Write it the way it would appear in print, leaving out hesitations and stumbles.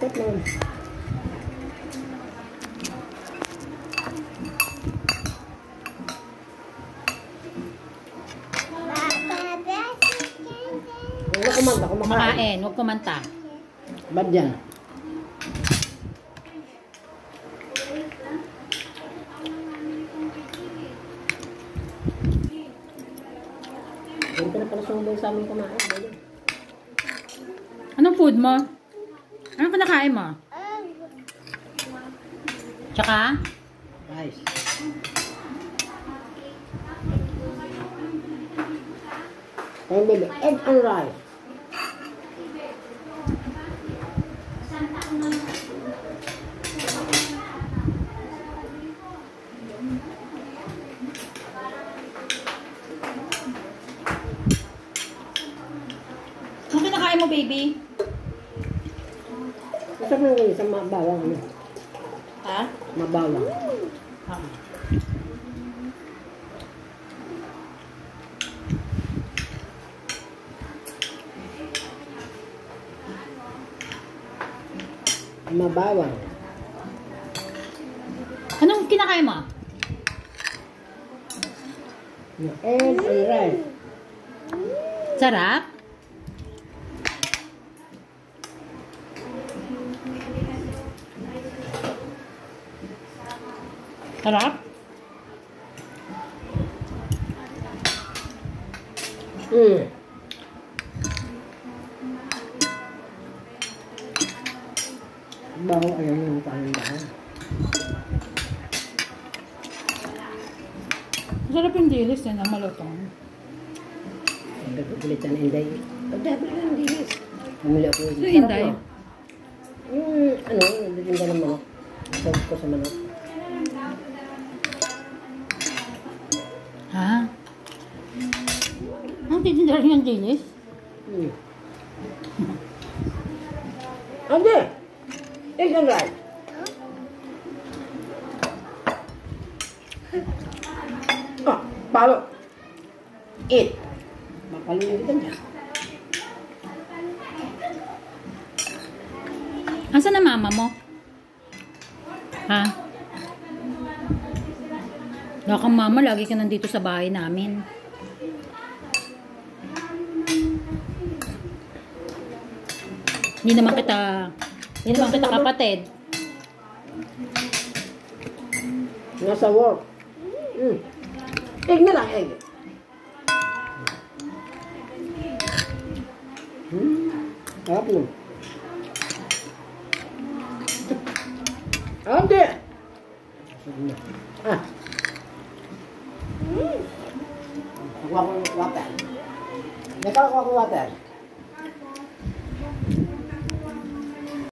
Bakit naman? Huwag kumanta, Kumakain, huwag kumanta. Ba't yan? Ganito na pala sumulong sa aming kumain. Anong food mo? Anong kinakain mo? Tsaka? Rice. Ayun, baby. Egg and rice. Anong kinakain mo, baby? Gusto mo yung isang mabawang ano? Ha? Mabawang. Ha? Mabawang. Anong kinakain mo? Egg and rice. Sarap? Sarap? Baho, ayan yung kanin baho. Sarap yung dilis na malutong. Pagkakulit na Inday. Pagdabi na yung dilis. Bumili ako yung So, Inday? Yung ano, nagtitinda ng manok. Sabi ko sa manok. Ha? Ang titinda rin yung dilis? Ande! Egg and rice. Ah, palo. Eat. Mapalunod kita niya. Asan na mama mo? Ha? Wala kang mama, lagi ka nandito sa bahay namin. Hindi naman kita kapatid. Nasa work. Egg na lang, egg. Harap mo. Ande! Ah. Kuha ko ng water. Nakakuha ko water.